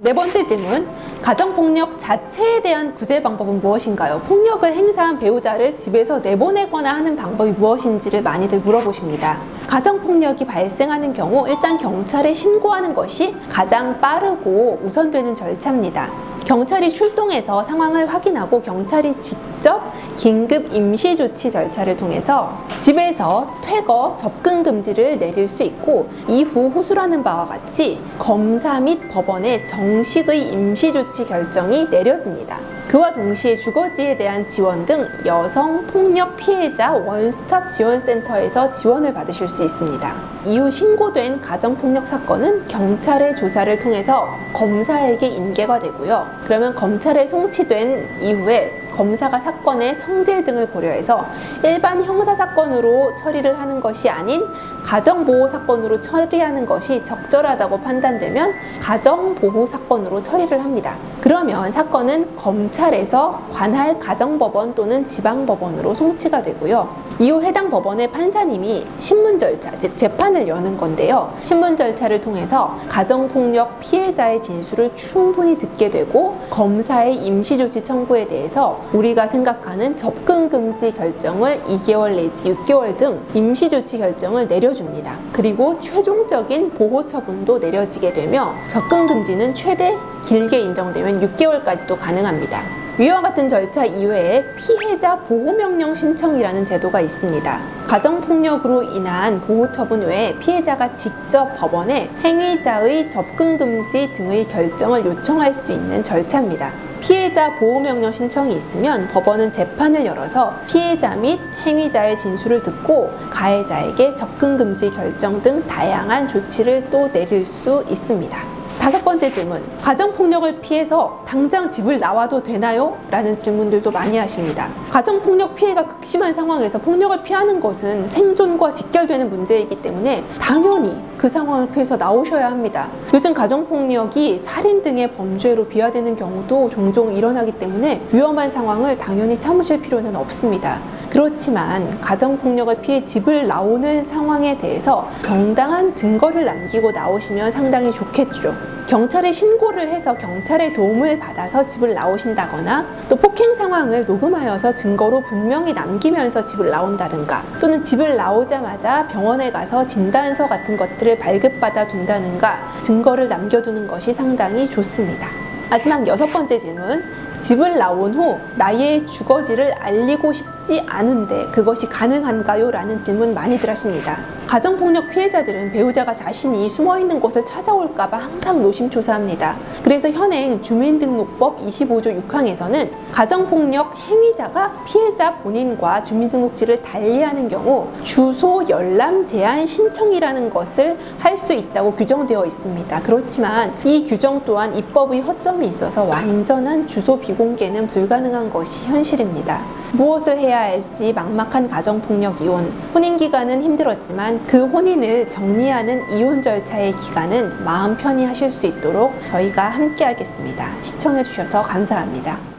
네 번째 질문, 가정폭력 자체에 대한 구제 방법은 무엇인가요? 폭력을 행사한 배우자를 집에서 내보내거나 하는 방법이 무엇인지를 많이들 물어보십니다. 가정폭력이 발생하는 경우 일단 경찰에 신고하는 것이 가장 빠르고 우선되는 절차입니다. 경찰이 출동해서 상황을 확인하고 경찰이 직접 긴급 임시조치 절차를 통해서 집에서 퇴거, 접근 금지를 내릴 수 있고 이후 호소하는 바와 같이 검사 및 법원의 정식의 임시조치 결정이 내려집니다. 그와 동시에 주거지에 대한 지원 등 여성폭력 피해자 원스톱 지원센터에서 지원을 받으실 수 있습니다. 이후 신고된 가정폭력 사건은 경찰의 조사를 통해서 검사에게 인계가 되고요. 그러면 검찰에 송치된 이후에 검사가 사건의 성질 등을 고려해서 일반 형사사건으로 처리를 하는 것이 아닌 가정보호사건으로 처리하는 것이 적절하다고 판단되면 가정보호사건으로 처리를 합니다. 그러면 사건은 검찰에서 관할 가정법원 또는 지방법원으로 송치가 되고요. 이후 해당 법원의 판사님이 신문 절차, 즉 재판을 여는 건데요. 신문 절차를 통해서 가정폭력 피해자의 진술을 충분히 듣게 되고 검사의 임시조치 청구에 대해서 우리가 생각하는 접근금지 결정을 2개월 내지 6개월 등 임시조치 결정을 내려줍니다. 그리고 최종적인 보호처분도 내려지게 되며 접근금지는 최대 길게 인정되면 6개월까지도 가능합니다. 위와 같은 절차 이외에 피해자 보호명령 신청이라는 제도가 있습니다. 가정폭력으로 인한 보호처분 외에 피해자가 직접 법원에 행위자의 접근금지 등의 결정을 요청할 수 있는 절차입니다. 피해자 보호명령 신청이 있으면 법원은 재판을 열어서 피해자 및 행위자의 진술을 듣고 가해자에게 접근금지 결정 등 다양한 조치를 또 내릴 수 있습니다. 다섯 번째 질문, 가정폭력을 피해서 당장 집을 나와도 되나요? 라는 질문들도 많이 하십니다. 가정폭력 피해가 극심한 상황에서 폭력을 피하는 것은 생존과 직결되는 문제이기 때문에 당연히 그 상황을 피해서 나오셔야 합니다. 요즘 가정폭력이 살인 등의 범죄로 비화되는 경우도 종종 일어나기 때문에 위험한 상황을 당연히 참으실 필요는 없습니다. 그렇지만 가정폭력을 피해 집을 나오는 상황에 대해서 정당한 증거를 남기고 나오시면 상당히 좋겠죠. 경찰에 신고를 해서 경찰의 도움을 받아서 집을 나오신다거나 또 폭행 상황을 녹음하여서 증거로 분명히 남기면서 집을 나온다든가 또는 집을 나오자마자 병원에 가서 진단서 같은 것들을 발급받아 둔다든가 증거를 남겨두는 것이 상당히 좋습니다. 마지막 여섯 번째 질문, 집을 나온 후 나의 주거지를 알리고 싶지 않은데 그것이 가능한가요? 라는 질문 많이들 하십니다. 가정폭력 피해자들은 배우자가 자신이 숨어있는 곳을 찾아올까봐 항상 노심초사합니다. 그래서 현행 주민등록법 25조 6항에서는 가정폭력 행위자가 피해자 본인과 주민등록지를 달리하는 경우 주소 열람 제한 신청이라는 것을 할 수 있다고 규정되어 있습니다. 그렇지만 이 규정 또한 입법의 허점이 있어서 완전한 주소 비공개는 불가능한 것이 현실입니다. 무엇을 해야 할지 막막한 가정폭력 이혼, 혼인기간은 힘들었지만 그 혼인을 정리하는 이혼 절차의 기간은 마음 편히 하실 수 있도록 저희가 함께 하겠습니다. 시청해주셔서 감사합니다.